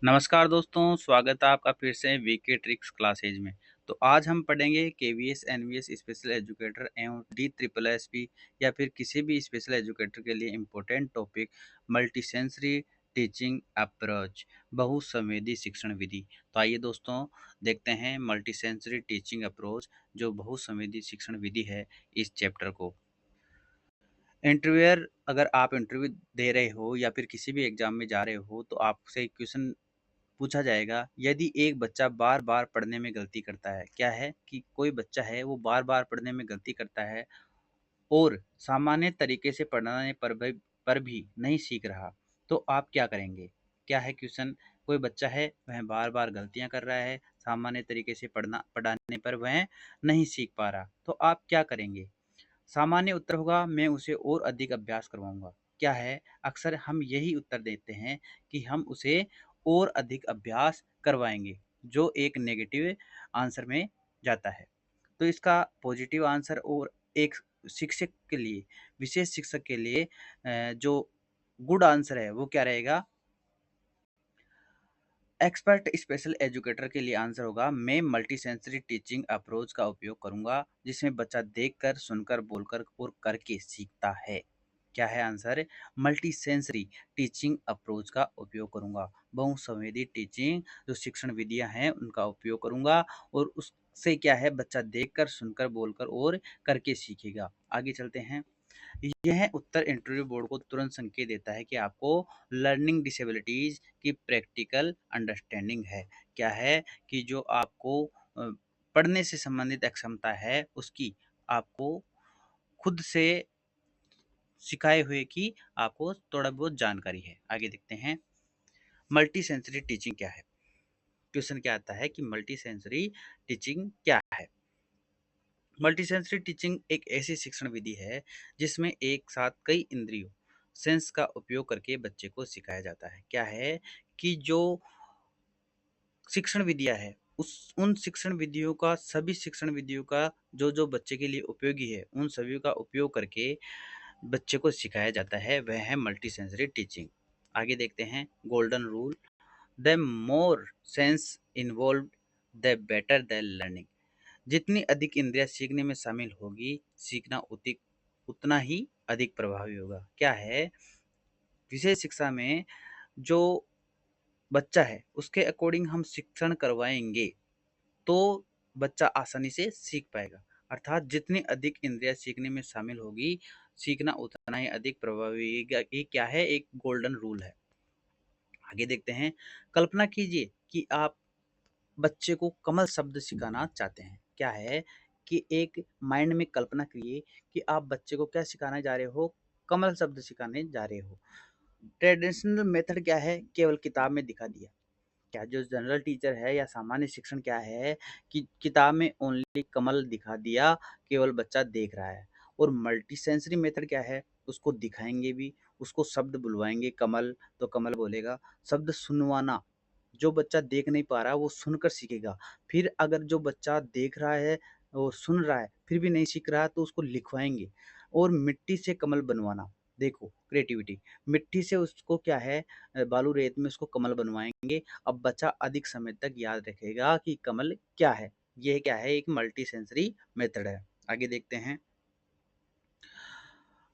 नमस्कार दोस्तों, स्वागत है आपका फिर से वीके ट्रिक्स क्लासेज में। तो आज हम पढ़ेंगे केवीएस, एनवीएस स्पेशल एजुकेटर एवं डी ट्रिपल एसपी या फिर किसी भी स्पेशल एजुकेटर के लिए इम्पोर्टेंट टॉपिक मल्टीसेंसरी टीचिंग अप्रोच, बहुसंवेदी शिक्षण विधि। तो आइए दोस्तों देखते हैं मल्टीसेंसरी टीचिंग अप्रोच जो बहुसंवेदी शिक्षण विधि है इस चैप्टर को। इंटरव्यूअर, अगर आप इंटरव्यू दे रहे हो या फिर किसी भी एग्जाम में जा रहे हो तो आपसे क्वेश्चन पूछा जाएगा, यदि एक बच्चा बार बार पढ़ने में गलती करता है। क्या है कि कोई बच्चा है वो बार बार पढ़ने में गलती करता है और सामान्य तरीके से पढ़ाने पर भी नहीं सीख रहा, तो आप क्या करेंगे। क्या है क्वेश्चन, कोई बच्चा है वह बार बार गलतियां कर रहा है, सामान्य तरीके से पढ़ाने पर वह नहीं सीख पा रहा, तो आप क्या करेंगे। सामान्य उत्तर होगा, मैं उसे और अधिक अभ्यास करवाऊंगा। क्या है, अक्सर हम यही उत्तर देते हैं कि हम उसे और अधिक अभ्यास करवाएंगे, जो एक नेगेटिव आंसर में जाता है। तो इसका पॉजिटिव आंसर और एक शिक्षक के लिए, विशेष शिक्षक के लिए जो गुड आंसर है वो क्या रहेगा। एक्सपर्ट स्पेशल एजुकेटर के लिए आंसर होगा, मैं मल्टी सेंसरी टीचिंग अप्रोच का उपयोग करूंगा, जिसमें बच्चा देखकर, सुनकर, बोलकर और करके सीखता है। क्या है answer, multi sensory teaching approach का उपयोग करूंगा, बहुसंवेदी टीचिंग जो शिक्षण विधियां हैं उनका उपयोग करूंगा और उससे क्या है, बच्चा देखकर, सुनकर, बोलकर और करके सीखेगा। आगे चलते हैं। यह उत्तर इंटरव्यू बोर्ड को तुरंत संकेत देता है कि आपको लर्निंग डिसेबिलिटीज की प्रैक्टिकल अंडरस्टैंडिंग है। क्या है कि जो आपको पढ़ने से संबंधित अक्षमता है उसकी आपको खुद से सिखाए हुए की आपको थोड़ा बहुत जानकारी है। आगे देखते हैं, मल्टी सेंसरी टीचिंग क्या है। क्वेश्चन क्या आता है कि मल्टी सेंसरी टीचिंग क्या है। मल्टीसेंसरी टीचिंग एक ऐसी शिक्षण विधि है जिसमें एक साथ कई इंद्रियों सेंस का उपयोग करके बच्चे को सिखाया जाता है। क्या है कि जो शिक्षण विधियां है उन शिक्षण विधियों का, सभी शिक्षण विधियों का जो जो बच्चे के लिए उपयोगी है उन सभी का उपयोग करके बच्चे को सिखाया जाता है, वह है मल्टीसेंसरी टीचिंग। आगे देखते हैं, golden rule, the more sense involve the better the learning. जितनी अधिक इंद्रियां सीखने में शामिल होगी, सीखना उतना ही अधिक प्रभावी होगा। क्या है, विशेष शिक्षा में जो बच्चा है उसके अकॉर्डिंग हम शिक्षण करवाएंगे तो बच्चा आसानी से सीख पाएगा। अर्थात जितनी अधिक इंद्रियां सीखने में शामिल होगी, सीखना उतना ही अधिक प्रभावी होगा। ये क्या है, एक गोल्डन रूल है। आगे देखते हैं, कल्पना कीजिए कि आप बच्चे को कमल शब्द सिखाना चाहते हैं। क्या है कि एक माइंड में कल्पना करिए कि आप बच्चे को क्या सिखाने जा रहे हो, कमल शब्द सिखाने जा रहे हो। ट्रेडिशनल मेथड क्या है, केवल किताब में दिखा दिया। क्या जो जनरल टीचर है या सामान्य शिक्षण क्या है कि किताब में ओनली कमल दिखा दिया, केवल बच्चा देख रहा है। और मल्टी सेंसरी मेथड क्या है, उसको दिखाएंगे भी, उसको शब्द बुलवाएंगे, कमल तो कमल बोलेगा, शब्द सुनवाना, जो बच्चा देख नहीं पा रहा वो सुनकर सीखेगा। फिर अगर जो बच्चा देख रहा है वो सुन रहा है फिर भी नहीं सीख रहा तो उसको लिखवाएंगे। और मिट्टी से कमल बनवाना, देखो क्रिएटिविटी, मिट्टी से उसको क्या है, बालू रेत में उसको कमल बनवाएंगे। अब बच्चा अधिक समय तक याद रखेगा कि कमल क्या है। यह क्या है, एक मल्टी सेंसरी मेथड है। आगे देखते हैं,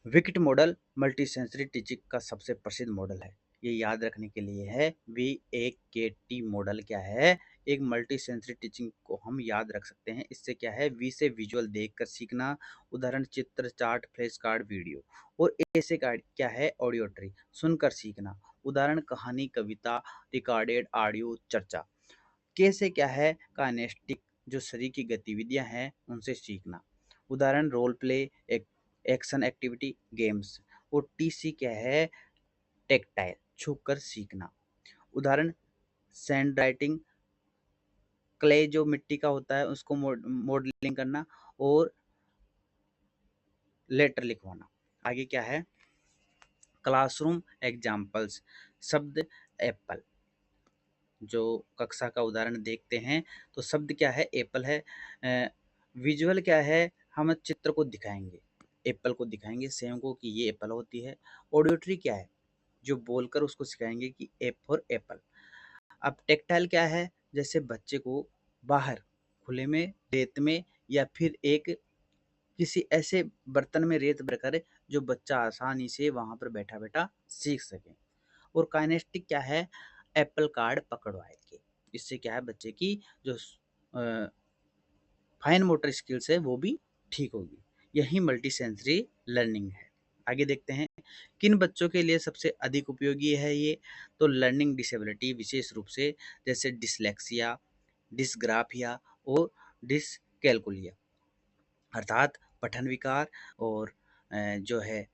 wicket model multi sensory teaching का सबसे प्रसिद्ध मॉडल है। ये याद रखने के लिए है, VAKT मॉडल क्या है, एक मल्टी सेंसरी टीचिंग को हम याद रख सकते हैं। इससे क्या है, वी से विजुअल देखकर सीखना, उदाहरण चित्र, चार्ट, फ्लैश कार्ड, वीडियो। और ए से क्या है, ऑडियोट्री, सुनकर सीखना, उदाहरण कहानी, कविता, रिकॉर्डेड ऑडियो, चर्चा। के से क्या है, काइनेस्टिक, जो शरीर की गतिविधियां हैं उनसे सीखना, उदाहरण role play, action activity, games. और टी सी क्या है, टेक्टाइल, छूकर सीखना, उदाहरण सैंड राइटिंग, क्ले जो मिट्टी का होता है उसको मॉडलिंग करना और लेटर लिखवाना। आगे क्या है, क्लासरूम एग्जाम्पल्स, शब्द एप्पल, जो कक्षा का उदाहरण देखते हैं तो शब्द क्या है, एप्पल है। विजुअल क्या है, हम चित्र को दिखाएंगे, एप्पल को दिखाएंगे सेम को कि ये एप्पल होती है। ऑडियोट्री क्या है, जो बोलकर उसको सिखाएंगे कि ए फॉर एप्पल। अब टेक्टाइल क्या है? जैसे बच्चे को बाहर खुले में, रेत में या फिर एक किसी ऐसे बर्तन में रेत भरकर जो बच्चा आसानी से वहाँ पर बैठा-बैठा सीख सके। और काइनेस्टिक क्या है? एप्पल कार्ड पकड़वाए के। इससे क्या है बच्चे की जो अ, फाइन मोटर स्किल्स है वो भी ठीक होगी। यही मल्टी सेंसरी लर्निंग है। आगे देखते हैं किन बच्चों के लिए सबसे अधिक उपयोगी है ये। तो लर्निंग डिसेबिलिटी विशेष रूप से जैसे डिसलेक्सिया, डिसग्राफिया और डिसकैल्कुलिया अर्थात पठन विकार और जो है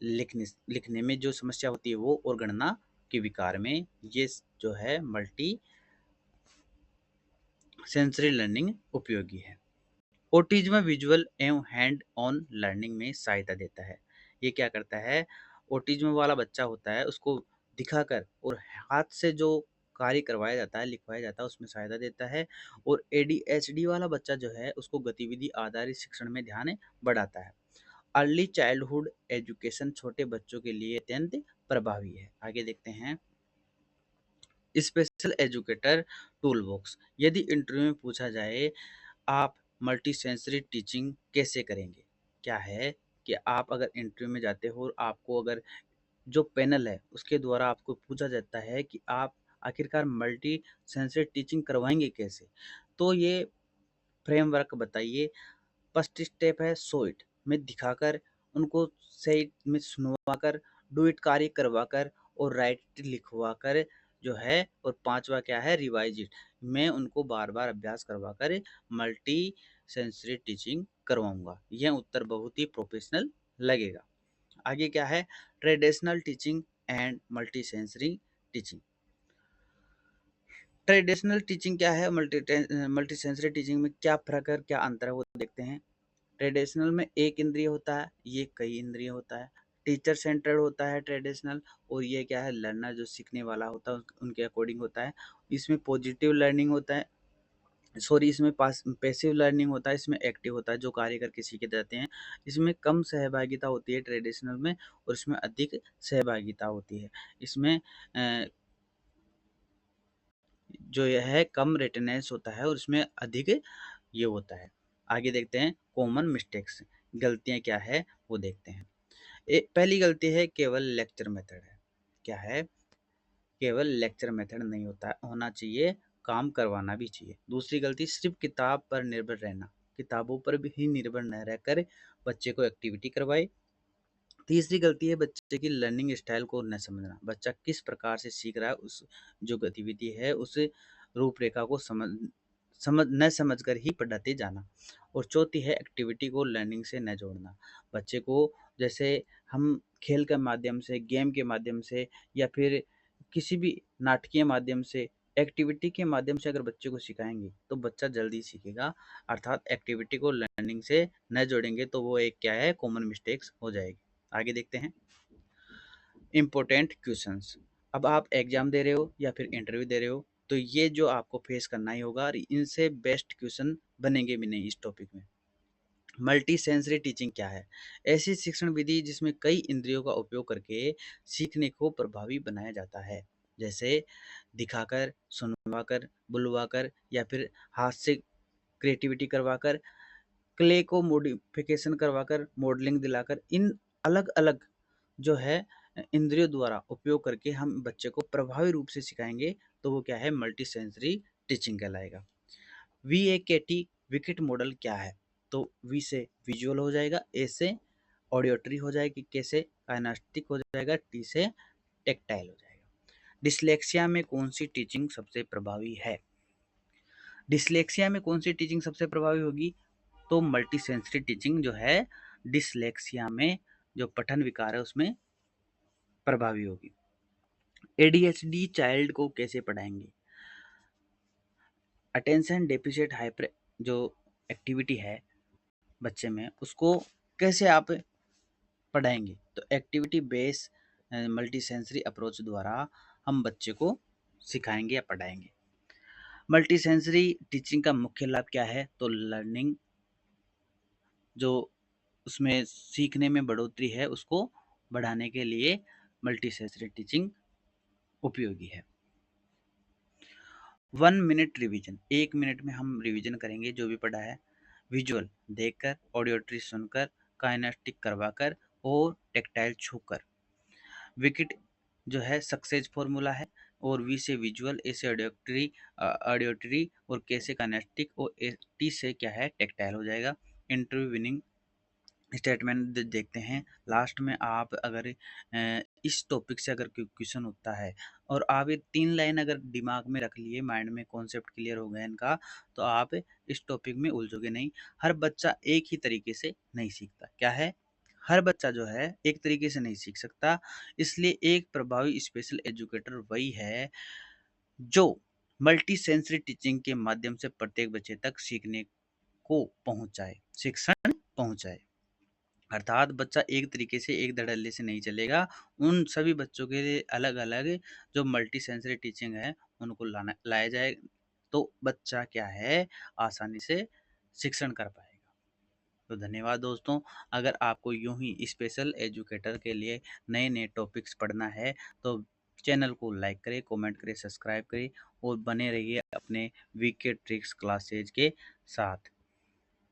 लिखने लिखने में जो समस्या होती है वो और गणना के विकार में ये जो है मल्टी सेंसरी लर्निंग उपयोगी है। ऑटिज्म विजुअल एवं हैंड ऑन लर्निंग में सहायता देता है। ये क्या करता है? ऑटिज्म वाला बच्चा होता है उसको दिखाकर और हाथ से जो कार्य करवाया जाता है, लिखवाया जाता है उसमें सहायता देता है। और एडीएचडी वाला बच्चा जो है उसको गतिविधि आधारित शिक्षण में ध्यान बढ़ाता है। अर्ली चाइल्डहुड एजुकेशन छोटे बच्चों के लिए अत्यंत प्रभावी है। आगे देखते हैं स्पेशल एजुकेटर टूल बॉक्स। यदि इंटरव्यू में पूछा जाए आप मल्टी सेंसरी टीचिंग कैसे करेंगे? क्या है कि आप अगर इंटरव्यू में जाते हो और आपको अगर जो पैनल है उसके द्वारा आपको पूछा जाता है कि आप आखिरकार मल्टी सेंसरी टीचिंग करवाएंगे कैसे? तो ये फ्रेमवर्क बताइए। फर्स्ट स्टेप है शो इट में दिखाकर, उनको से इट में सुनवाकर, डू इट कार्य करवाकर और राइट इट लिखवाकर जो है। और पांचवा क्या है? रिवाइज इट मैं उनको बार बार अभ्यास करवाकर मल्टी सेंसरी टीचिंग करवाऊंगा। यह उत्तर बहुत ही प्रोफेशनल लगेगा। आगे क्या है? Traditional teaching and multi sensory teaching. Traditional teaching क्या है? मल्टी सेंसरी टीचिंग में क्या फर्क है, क्या अंतर है वो देखते हैं। ट्रेडिशनल में एक इंद्रिय होता है, ये कई इंद्रिय होता है। टीचर सेंटर्ड होता है ट्रेडिशनल। और ये क्या है? लर्नर जो सीखने वाला होता है उनके अकॉर्डिंग होता है। इसमें पॉजिटिव लर्निंग होता है, सॉरी इसमें पास पैसिव लर्निंग होता है, इसमें एक्टिव होता है जो कार्य करके सीखे जाते हैं। इसमें कम सहभागिता होती है ट्रेडिशनल में और इसमें अधिक सहभागिता होती है। इसमें जो यह है कम रिटेनेंस होता है और इसमें अधिक ये होता है। आगे देखते हैं कॉमन मिस्टेक्स, गलतियां क्या है वो देखते हैं। पहली गलती है केवल लेक्चर मेथड है। क्या है? केवल लेक्चर मेथड नहीं होता होना चाहिए, काम करवाना भी चाहिए। दूसरी गलती सिर्फ किताब पर निर्भर रहना, किताबों पर भी ही निर्भर न रहकर बच्चे को एक्टिविटी करवाए। तीसरी गलती है बच्चे की लर्निंग स्टाइल को न समझना, बच्चा किस प्रकार से सीख रहा है उस जो गतिविधि है उस रूपरेखा को समझ कर ही पढ़ाते जाना। और चौथी है एक्टिविटी को लर्निंग से न जोड़ना, बच्चे को जैसे हम खेल के माध्यम से, गेम के माध्यम से या फिर किसी भी नाटकीय माध्यम से, एक्टिविटी के माध्यम से अगर बच्चे को सिखाएंगे तो बच्चा जल्दी सीखेगा। अर्थात एक्टिविटी को लर्निंग से न जोड़ेंगे तो वो एक क्या है? कॉमन मिस्टेक्स हो जाएगी। आगे देखते हैं इम्पोर्टेंट क्वेश्चंस। अब आप एग्जाम दे रहे हो या फिर इंटरव्यू दे रहे हो तो ये जो आपको फेस करना ही होगा और इनसे बेस्ट क्वेश्चन बनेंगे भी नहीं इस टॉपिक में। मल्टी सेंसरी टीचिंग क्या है? ऐसी शिक्षण विधि जिसमें कई इंद्रियों का उपयोग करके सीखने को प्रभावी बनाया जाता है। जैसे दिखाकर, सुनवाकर, बुलवाकर या फिर हाथ से क्रिएटिविटी करवाकर, क्ले को मॉडिफिकेशन करवाकर, मॉडलिंग दिलाकर, इन अलग अलग जो है इंद्रियों द्वारा उपयोग करके हम बच्चे को प्रभावी रूप से सिखाएंगे तो वो क्या है? मल्टी सेंसरी टीचिंग कहलाएगा। VAKT विकेट मॉडल क्या है? तो वी से विजुअल हो जाएगा, ए से ऑडियोटरी हो जाएगी, के से काइनेस्टिक हो जाएगा, टी से टेक्टाइल हो जाएगा। डिसलेक्सिया में कौन सी टीचिंग सबसे प्रभावी है? डिसलेक्सिया में कौन सी टीचिंग सबसे प्रभावी होगी? तो मल्टी सेंसरी टीचिंग जो है डिसलेक्सिया में जो पठन विकार है उसमें प्रभावी होगी। ADHD चाइल्ड को कैसे पढ़ाएंगे? अटेंशन डेफिसिट हाइपर जो एक्टिविटी है बच्चे में उसको कैसे आप पढ़ाएंगे? तो activity base multi sensory approach द्वारा हम बच्चे को सिखाएंगे या पढ़ाएंगे। मल्टी सेंसरी टीचिंग का मुख्य लाभ क्या है? तो लर्निंग जो उसमें सीखने में बढ़ोतरी है उसको बढ़ाने के लिए मल्टी सेंसरी टीचिंग उपयोगी है। 1 मिनट रिवीजन, 1 मिनट में हम रिवीजन करेंगे जो भी पढ़ा है। विजुअल देखकर, ऑडियोट्री सुनकर, काइनेस्टिक करवाकर और टेक्टाइल छूकर। विकेट जो है सक्सेस फॉर्मूला है, और वी से विजुअल, ए से ऑडियोटरी और के से काइनेस्टिक और टी से क्या है टेक्टाइल हो जाएगा। इंटरव्यू विनिंग स्टेटमेंट देखते हैं। लास्ट में आप अगर इस टॉपिक से अगर क्वेश्चन होता है और आप ये 3 लाइन अगर दिमाग में रख लिए, माइंड में कॉन्सेप्ट क्लियर हो गया इनका, तो आप इस टॉपिक में उलझोगे नहीं। हर बच्चा एक ही तरीके से नहीं सीखता, क्या है, हर बच्चा जो है एक तरीके से नहीं सीख सकता। इसलिए एक प्रभावी स्पेशल एजुकेटर वही है जो मल्टी सेंसरी टीचिंग के माध्यम से प्रत्येक बच्चे तक सीखने को पहुंचाए, शिक्षण पहुंचाए। अर्थात बच्चा एक तरीके से एक धड़ल्ले से नहीं चलेगा। उन सभी बच्चों के लिए अलग अलग जो मल्टी सेंसरी टीचिंग है उनको लाया जाए, तो बच्चा क्या है आसानी से शिक्षण कर पाएगा। तो धन्यवाद दोस्तों। अगर आपको यूं ही स्पेशल एजुकेटर के लिए नए नए टॉपिक्स पढ़ना है तो चैनल को लाइक करें, कमेंट करें, सब्सक्राइब करें और बने रहिए अपने वीके ट्रिक्स क्लासेज के साथ।